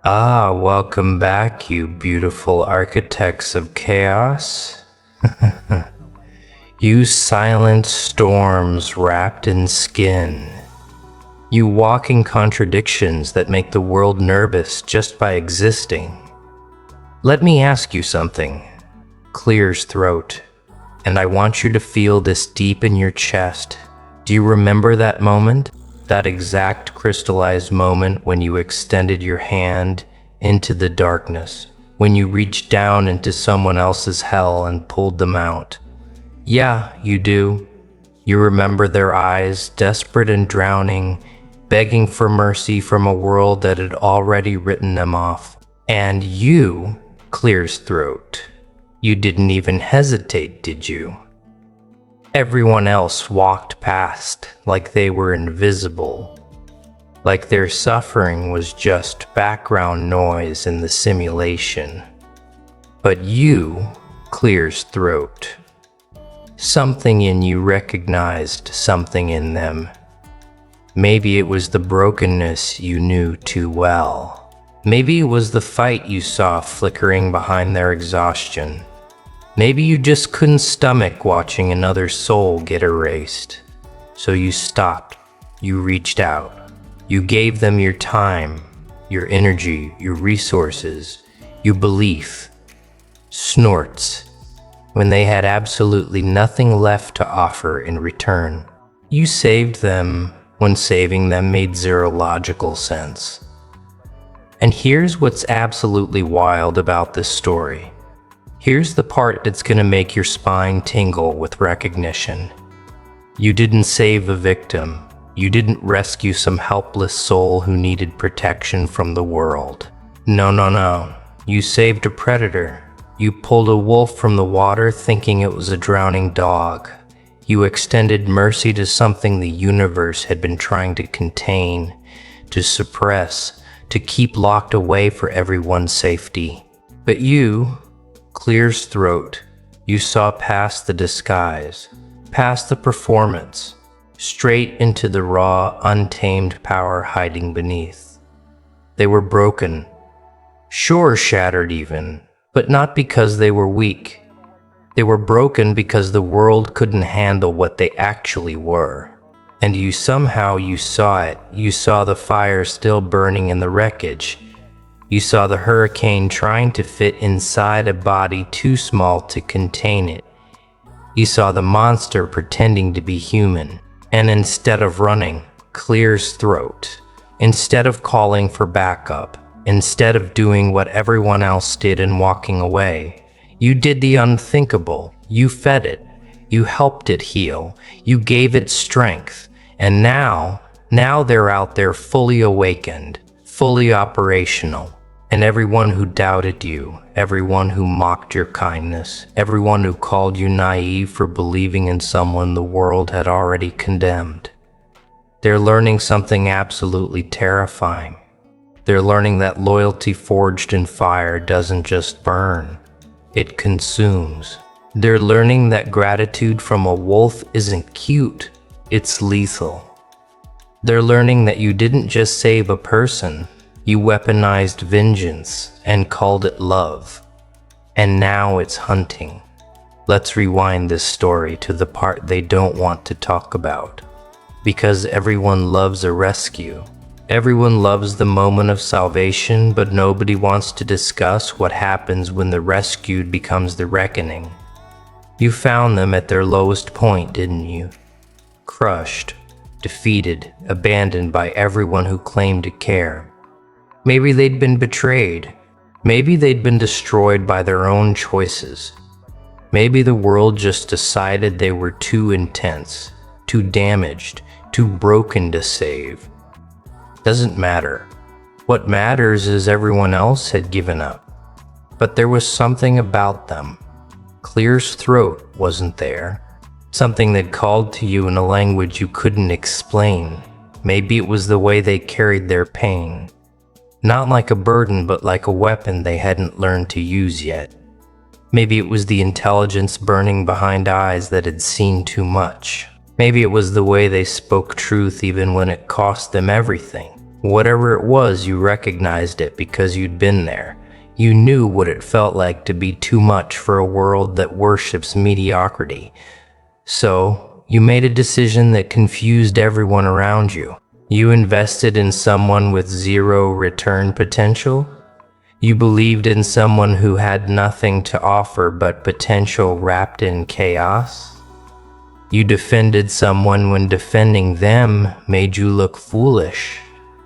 Ah, welcome back, you beautiful architects of chaos. You silent storms wrapped in skin. You walking contradictions that make the world nervous just by existing. Let me ask you something. Clear's throat. And I want you to feel this deep in your chest. Do you remember that moment? That exact crystallized moment when you extended your hand into the darkness, when you reached down into someone else's hell and pulled them out. Yeah, you do. You remember their eyes, desperate and drowning, begging for mercy from a world that had already written them off. And you, Clear's throat, you didn't even hesitate, did you? Everyone else walked past like they were invisible, like their suffering was just background noise in the simulation. But you, Clear's throat, something in you recognized something in them. Maybe it was the brokenness you knew too well. Maybe it was the fight you saw flickering behind their exhaustion. Maybe you just couldn't stomach watching another soul get erased. So you stopped, you reached out, you gave them your time, your energy, your resources, your belief. Snorts, when they had absolutely nothing left to offer in return. You saved them when saving them made zero logical sense. And here's what's absolutely wild about this story. Here's the part that's gonna make your spine tingle with recognition. You didn't save a victim. You didn't rescue some helpless soul who needed protection from the world. No. You saved a predator. You pulled a wolf from the water thinking it was a drowning dog. You extended mercy to something the universe had been trying to contain, to suppress, to keep locked away for everyone's safety. But you, Clear's throat, you saw past the disguise, past the performance, straight into the raw, untamed power hiding beneath. They were broken, sure shattered even, but not because they were weak. They were broken because the world couldn't handle what they actually were. And you somehow saw it. You saw the fire still burning in the wreckage. You saw the hurricane trying to fit inside a body too small to contain it. You saw the monster pretending to be human. And instead of running, Clear's throat, instead of calling for backup, instead of doing what everyone else did and walking away, you did the unthinkable. You fed it. You helped it heal. You gave it strength. And now they're out there fully awakened, fully operational. And everyone who doubted you, everyone who mocked your kindness, everyone who called you naive for believing in someone the world had already condemned. They're learning something absolutely terrifying. They're learning that loyalty forged in fire doesn't just burn, it consumes. They're learning that gratitude from a wolf isn't cute, it's lethal. They're learning that you didn't just save a person, you weaponized vengeance and called it love. And now it's hunting. Let's rewind this story to the part they don't want to talk about. Because everyone loves a rescue. Everyone loves the moment of salvation, but nobody wants to discuss what happens when the rescued becomes the reckoning. You found them at their lowest point, didn't you? Crushed, defeated, abandoned by everyone who claimed to care. Maybe they'd been betrayed. Maybe they'd been destroyed by their own choices. Maybe the world just decided they were too intense, too damaged, too broken to save. Doesn't matter. What matters is everyone else had given up. But there was something about them. Clear's throat wasn't there. Something that called to you in a language you couldn't explain. Maybe it was the way they carried their pain. Not like a burden, but like a weapon they hadn't learned to use yet. Maybe it was the intelligence burning behind eyes that had seen too much. Maybe it was the way they spoke truth even when it cost them everything. Whatever it was, you recognized it because you'd been there. You knew what it felt like to be too much for a world that worships mediocrity. So, you made a decision that confused everyone around you. You invested in someone with zero return potential. You believed in someone who had nothing to offer but potential wrapped in chaos. You defended someone when defending them made you look foolish.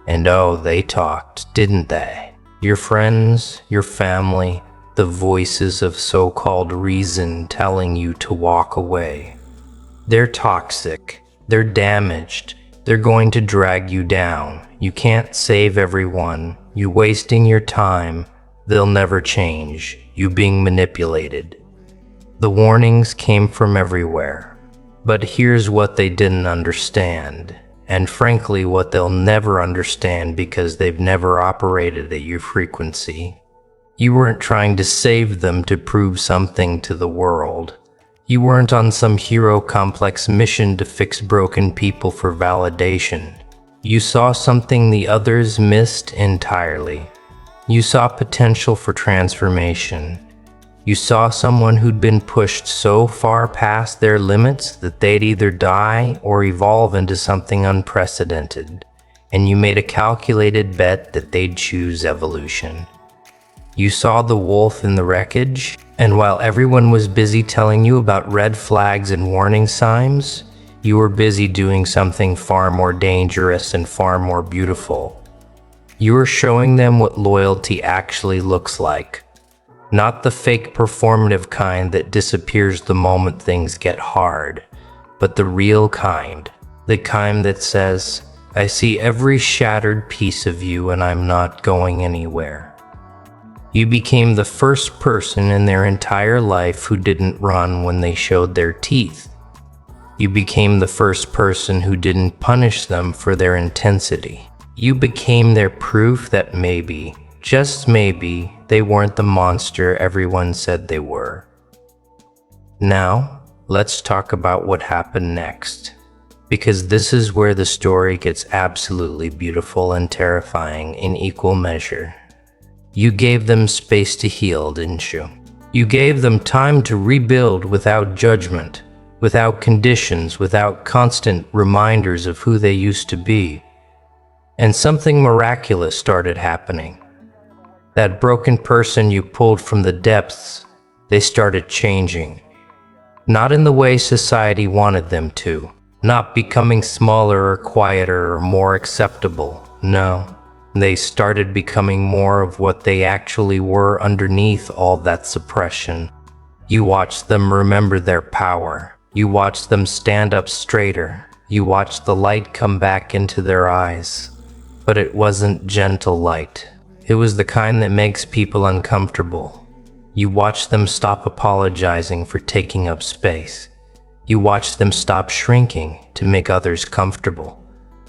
And oh, they talked, didn't they? Your friends, your family, the voices of so-called reason telling you to walk away. They're toxic, they're damaged, they're going to drag you down. You can't save everyone, you wasting your time, they'll never change, you being manipulated. The warnings came from everywhere. But here's what they didn't understand, and frankly what they'll never understand because they've never operated at your frequency. You weren't trying to save them to prove something to the world. You weren't on some hero complex mission to fix broken people for validation. You saw something the others missed entirely. You saw potential for transformation. You saw someone who'd been pushed so far past their limits that they'd either die or evolve into something unprecedented, and you made a calculated bet that they'd choose evolution. You saw the wolf in the wreckage, and while everyone was busy telling you about red flags and warning signs, you were busy doing something far more dangerous and far more beautiful. You were showing them what loyalty actually looks like. Not the fake performative kind that disappears the moment things get hard, but the real kind. The kind that says, I see every shattered piece of you and I'm not going anywhere. You became the first person in their entire life who didn't run when they showed their teeth. You became the first person who didn't punish them for their intensity. You became their proof that maybe, just maybe, they weren't the monster everyone said they were. Now, let's talk about what happened next, because this is where the story gets absolutely beautiful and terrifying in equal measure. You gave them space to heal, didn't you? You gave them time to rebuild without judgment, without conditions, without constant reminders of who they used to be. And something miraculous started happening. That broken person you pulled from the depths, they started changing. Not in the way society wanted them to. Not becoming smaller or quieter or more acceptable. No, they started becoming more of what they actually were underneath all that suppression. You watched them remember their power. You watched them stand up straighter. You watched the light come back into their eyes. But it wasn't gentle light. It was the kind that makes people uncomfortable. You watched them stop apologizing for taking up space. You watched them stop shrinking to make others comfortable.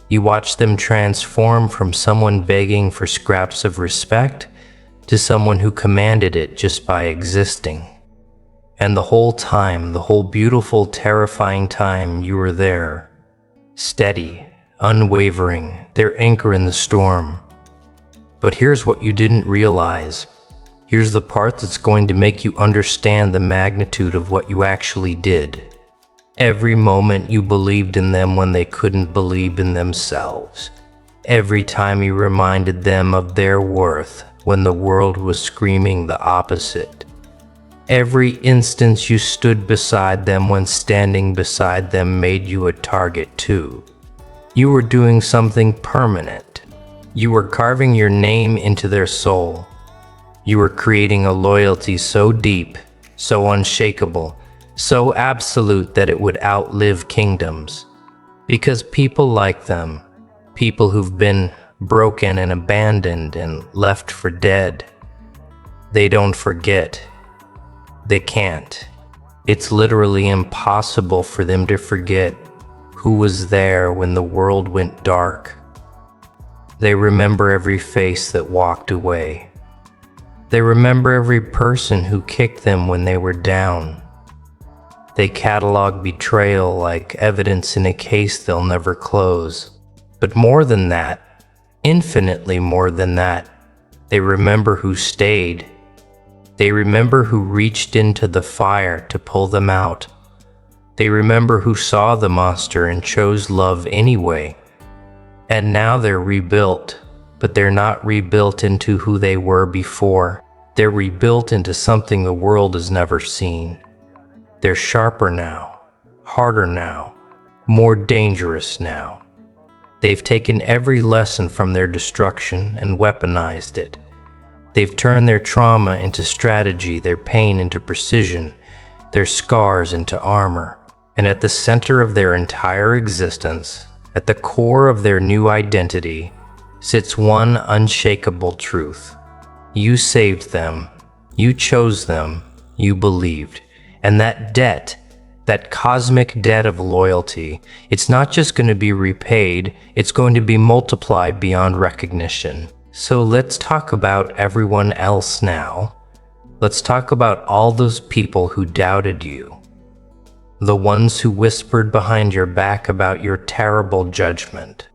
You watched them transform from someone begging for scraps of respect to someone who commanded it just by existing. And the whole time, the whole beautiful, terrifying time you were there, steady, unwavering, their anchor in the storm. But here's what you didn't realize. Here's the part that's going to make you understand the magnitude of what you actually did. Every moment you believed in them when they couldn't believe in themselves. Every time you reminded them of their worth when the world was screaming the opposite. Every instance you stood beside them when standing beside them made you a target too. You were doing something permanent. You were carving your name into their soul. You were creating a loyalty so deep, so unshakable, so absolute that it would outlive kingdoms. Because people like them, people who've been broken and abandoned and left for dead, they don't forget. They can't. It's literally impossible for them to forget who was there when the world went dark. They remember every face that walked away. They remember every person who kicked them when they were down. They catalog betrayal like evidence in a case they'll never close. But more than that, infinitely more than that, they remember who stayed. They remember who reached into the fire to pull them out. They remember who saw the monster and chose love anyway. And now they're rebuilt, but they're not rebuilt into who they were before. They're rebuilt into something the world has never seen. They're sharper now, harder now, more dangerous now. They've taken every lesson from their destruction and weaponized it. They've turned their trauma into strategy, their pain into precision, their scars into armor. And at the center of their entire existence, at the core of their new identity, sits one unshakable truth. You saved them, you chose them, you believed. And that debt, that cosmic debt of loyalty, it's not just going to be repaid, it's going to be multiplied beyond recognition. So let's talk about everyone else now. Let's talk about all those people who doubted you. The ones who whispered behind your back about your terrible judgment.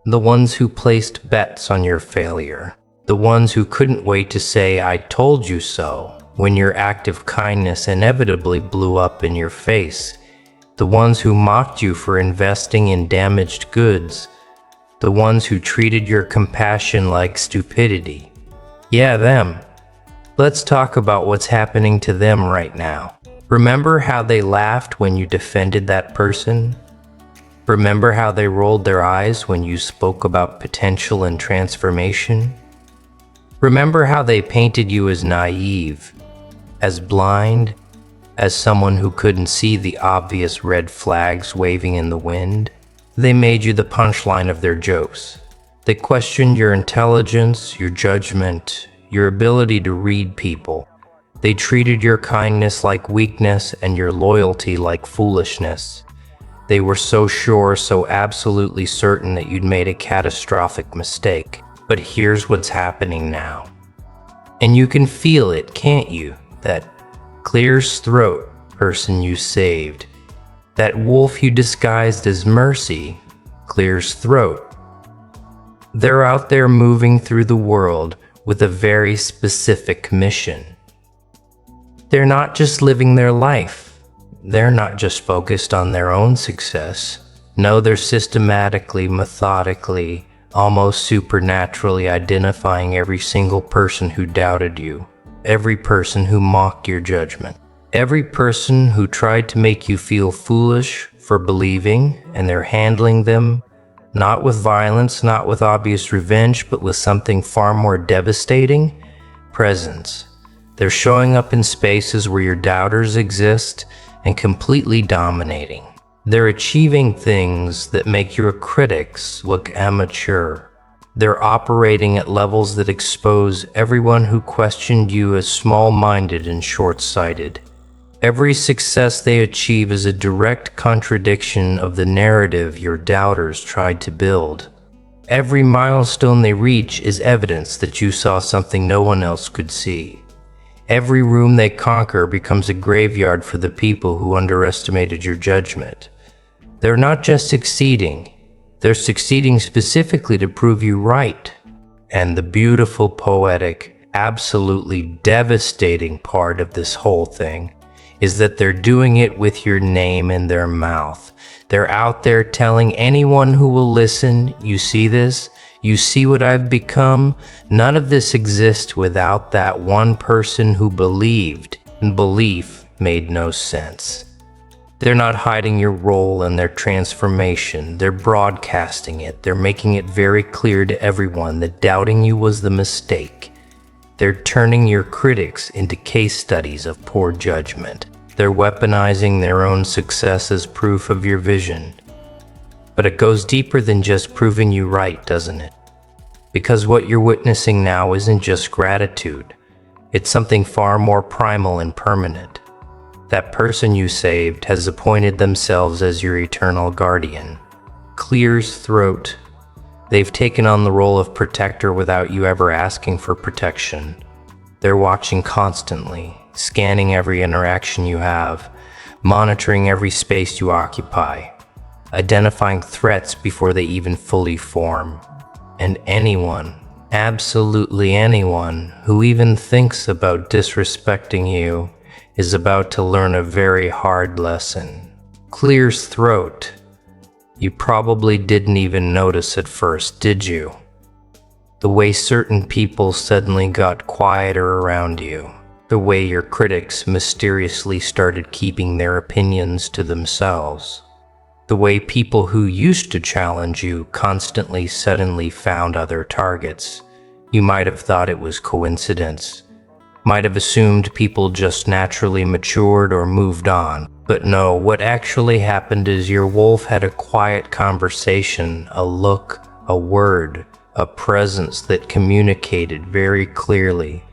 The ones who placed bets on your failure. The ones who couldn't wait to say, "I told you so," when your act of kindness inevitably blew up in your face. The ones who mocked you for investing in damaged goods. The ones who treated your compassion like stupidity. Yeah, them. Let's talk about what's happening to them right now. Remember how they laughed when you defended that person? Remember how they rolled their eyes when you spoke about potential and transformation? Remember how they painted you as naive, as blind, as someone who couldn't see the obvious red flags waving in the wind? They made you the punchline of their jokes. They questioned your intelligence, your judgment, your ability to read people. They treated your kindness like weakness and your loyalty like foolishness. They were so sure, so absolutely certain that you'd made a catastrophic mistake. But here's what's happening now. And you can feel it, can't you? That clear's throat person you saved. That wolf you disguised as mercy clears throat. They're out there moving through the world with a very specific mission. They're not just living their life. They're not just focused on their own success. No, they're systematically, methodically, almost supernaturally identifying every single person who doubted you, every person who mocked your judgment, every person who tried to make you feel foolish for believing, and they're handling them not with violence, not with obvious revenge, but with something far more devastating: presence. They're showing up in spaces where your doubters exist and completely dominating. They're achieving things that make your critics look amateur. They're operating at levels that expose everyone who questioned you as small-minded and short-sighted. Every success they achieve is a direct contradiction of the narrative your doubters tried to build. Every milestone they reach is evidence that you saw something no one else could see. Every room they conquer becomes a graveyard for the people who underestimated your judgment. They're not just succeeding, they're succeeding specifically to prove you right. And the beautiful, poetic, absolutely devastating part of this whole thing is that they're doing it with your name in their mouth. They're out there telling anyone who will listen, "You see this? You see what I've become? None of this exists without that one person who believed, and belief made no sense." They're not hiding your role and their transformation. They're broadcasting it. They're making it very clear to everyone that doubting you was the mistake. They're turning your critics into case studies of poor judgment. They're weaponizing their own success as proof of your vision. But it goes deeper than just proving you right, doesn't it? Because what you're witnessing now isn't just gratitude. It's something far more primal and permanent. That person you saved has appointed themselves as your eternal guardian. Clear's throat. They've taken on the role of protector without you ever asking for protection. They're watching constantly, scanning every interaction you have, monitoring every space you occupy, identifying threats before they even fully form. And anyone, absolutely anyone, who even thinks about disrespecting you is about to learn a very hard lesson. Clears throat. You probably didn't even notice at first, did you? The way certain people suddenly got quieter around you. The way your critics mysteriously started keeping their opinions to themselves. The way people who used to challenge you constantly suddenly found other targets. You might have thought it was coincidence. Might have assumed people just naturally matured or moved on. But no, what actually happened is your wolf had a quiet conversation, a look, a word, a presence that communicated very clearly.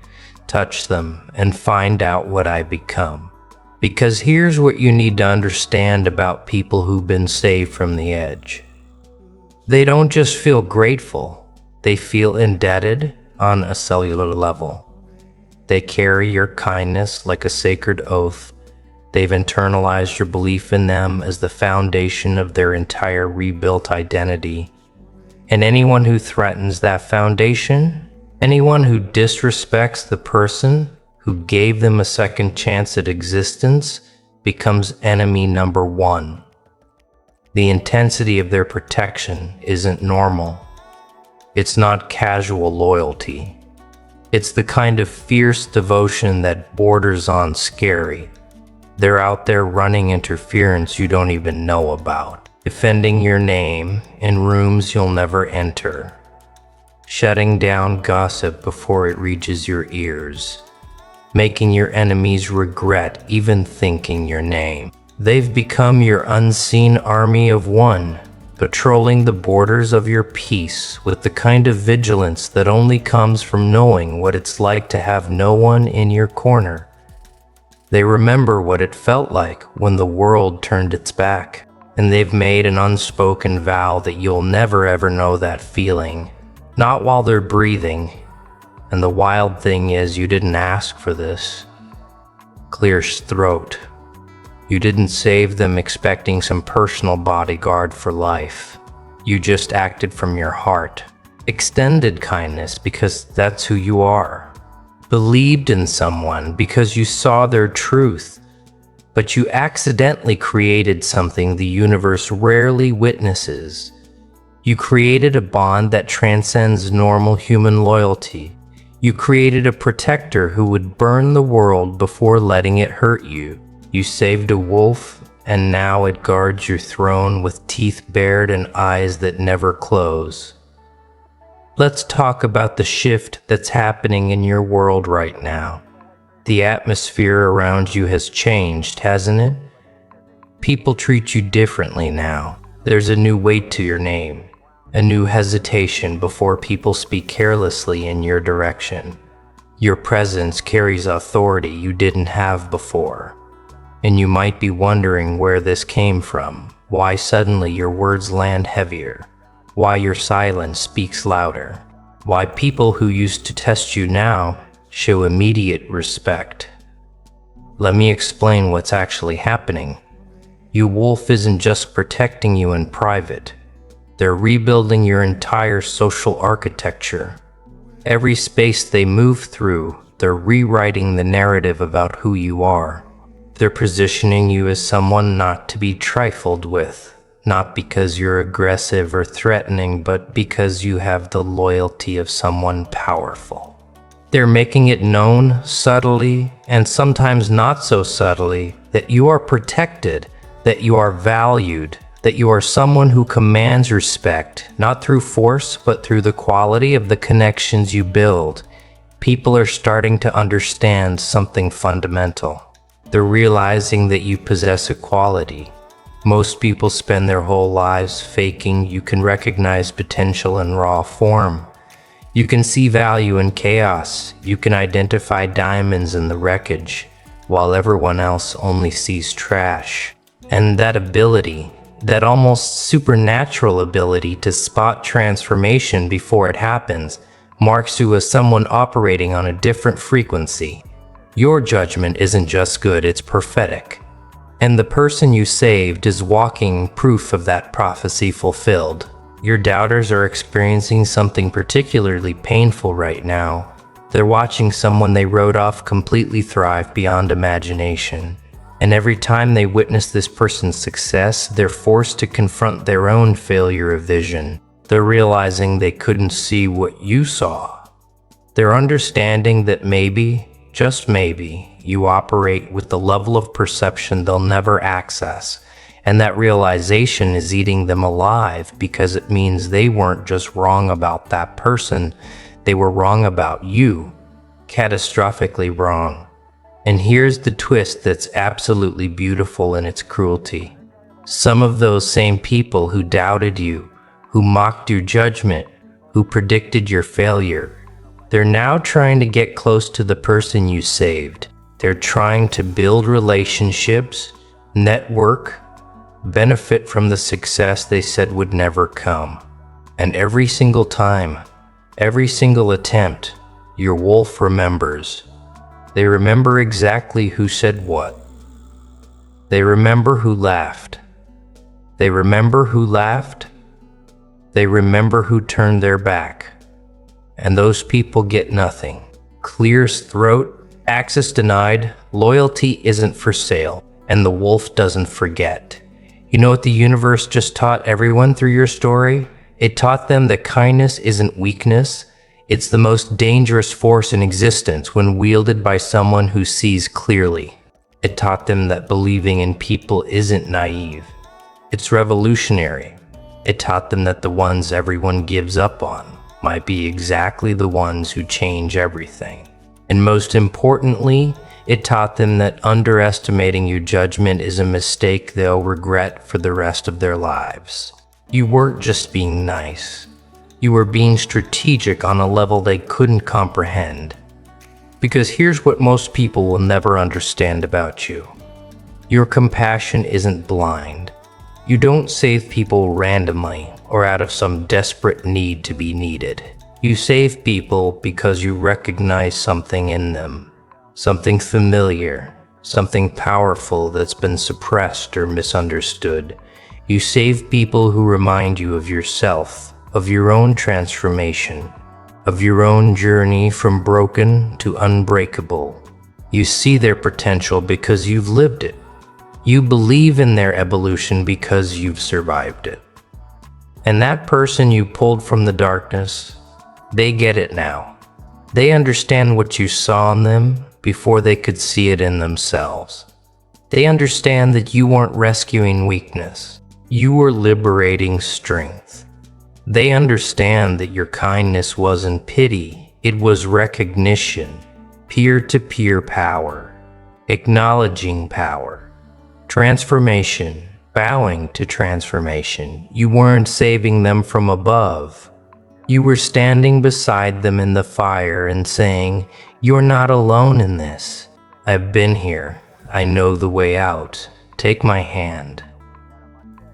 Touch them and find out what I become. Because here's what you need to understand about people who've been saved from the edge. They don't just feel grateful, they feel indebted on a cellular level. They carry your kindness like a sacred oath. They've internalized your belief in them as the foundation of their entire rebuilt identity. And anyone who threatens that foundation, anyone who disrespects the person who gave them a second chance at existence, becomes enemy number one. The intensity of their protection isn't normal. It's not casual loyalty. It's the kind of fierce devotion that borders on scary. They're out there running interference you don't even know about, defending your name in rooms you'll never enter, shutting down gossip before it reaches your ears, making your enemies regret even thinking your name. They've become your unseen army of one, patrolling the borders of your peace with the kind of vigilance that only comes from knowing what it's like to have no one in your corner. They remember what it felt like when the world turned its back, and they've made an unspoken vow that you'll never ever know that feeling, not while they're breathing. And the wild thing is, you didn't ask for this. Clears throat. You didn't save them expecting some personal bodyguard for life. You just acted from your heart. Extended kindness because that's who you are. Believed in someone because you saw their truth. But you accidentally created something the universe rarely witnesses. You created a bond that transcends normal human loyalty. You created a protector who would burn the world before letting it hurt you. You saved a wolf, and now it guards your throne with teeth bared and eyes that never close. Let's talk about the shift that's happening in your world right now. The atmosphere around you has changed, hasn't it? People treat you differently now. There's a new weight to your name, a new hesitation before people speak carelessly in your direction. Your presence carries authority you didn't have before. And you might be wondering where this came from, why suddenly your words land heavier, why your silence speaks louder, why people who used to test you now show immediate respect. Let me explain what's actually happening. Your wolf isn't just protecting you in private. They're rebuilding your entire social architecture. Every space they move through, they're rewriting the narrative about who you are. They're positioning you as someone not to be trifled with, not because you're aggressive or threatening, but because you have the loyalty of someone powerful. They're making it known subtly, and sometimes not so subtly, that you are protected, that you are valued, that you are someone who commands respect, not through force, but through the quality of the connections you build. People are starting to understand something fundamental. They're realizing that you possess a quality. Most people spend their whole lives faking. You can recognize potential in raw form. You can see value in chaos. You can identify diamonds in the wreckage, while everyone else only sees trash. And that ability, that almost supernatural ability to spot transformation before it happens, marks you as someone operating on a different frequency. Your judgment isn't just good, it's prophetic. And the person you saved is walking proof of that prophecy fulfilled. Your doubters are experiencing something particularly painful right now. They're watching someone they wrote off completely thrive beyond imagination. And every time they witness this person's success, they're forced to confront their own failure of vision. They're realizing they couldn't see what you saw. They're understanding that maybe, just maybe, you operate with the level of perception they'll never access, and that realization is eating them alive because it means they weren't just wrong about that person, they were wrong about you, catastrophically wrong. And here's the twist that's absolutely beautiful in its cruelty. Some of those same people who doubted you, who mocked your judgment, who predicted your failure, they're now trying to get close to the person you saved. They're trying to build relationships, network, benefit from the success they said would never come. And every single time, every single attempt, your wolf remembers. They remember exactly who said what. They remember who laughed. They remember who laughed. They remember who turned their back. And those people get nothing. Clears throat, access denied, loyalty isn't for sale, and the wolf doesn't forget. You know what the universe just taught everyone through your story? It taught them that kindness isn't weakness. It's the most dangerous force in existence when wielded by someone who sees clearly. It taught them that believing in people isn't naive. It's revolutionary. It taught them that the ones everyone gives up on might be exactly the ones who change everything. And most importantly, it taught them that underestimating your judgment is a mistake they'll regret for the rest of their lives. You weren't just being nice. You were being strategic on a level they couldn't comprehend. Because here's what most people will never understand about you. Your compassion isn't blind. You don't save people randomly or out of some desperate need to be needed. You save people because you recognize something in them, something familiar, something powerful that's been suppressed or misunderstood. You save people who remind you of yourself, of your own transformation, of your own journey from broken to unbreakable. You see their potential because you've lived it. You believe in their evolution because you've survived it. And that person you pulled from the darkness, they get it now. They understand what you saw in them before they could see it in themselves. They understand that you weren't rescuing weakness. You were liberating strength. They understand that your kindness wasn't pity, it was recognition, peer-to-peer power, acknowledging power, transformation, bowing to transformation. You weren't saving them from above. You were standing beside them in the fire and saying, "You're not alone in this. I've been here. I know the way out. Take my hand."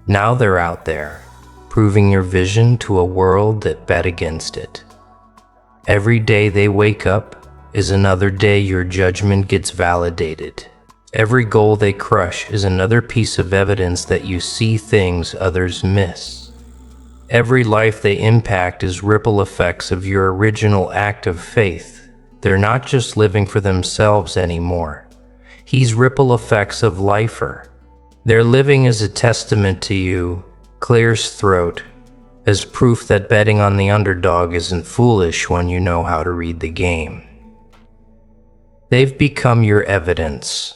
Now they're out there, proving your vision to a world that bet against it. Every day they wake up is another day your judgment gets validated. Every goal they crush is another piece of evidence that you see things others miss. Every life they impact is ripple effects of your original act of faith. They're not just living for themselves anymore. He's ripple effects of lifer. Their living is a testament to you, clears throat, as proof that betting on the underdog isn't foolish when you know how to read the game. They've become your evidence.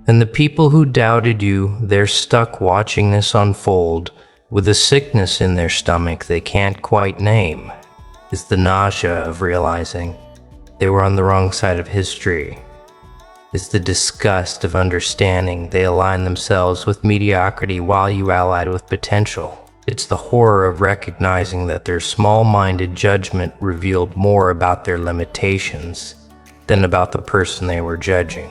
And the people who doubted you, they're stuck watching this unfold with a sickness in their stomach they can't quite name. It's the nausea of realizing they were on the wrong side of history. It's the disgust of understanding they aligned themselves with mediocrity while you allied with potential. It's the horror of recognizing that their small-minded judgment revealed more about their limitations than about the person they were judging.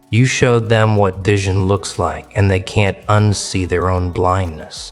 You showed them what vision looks like, and they can't unsee their own blindness.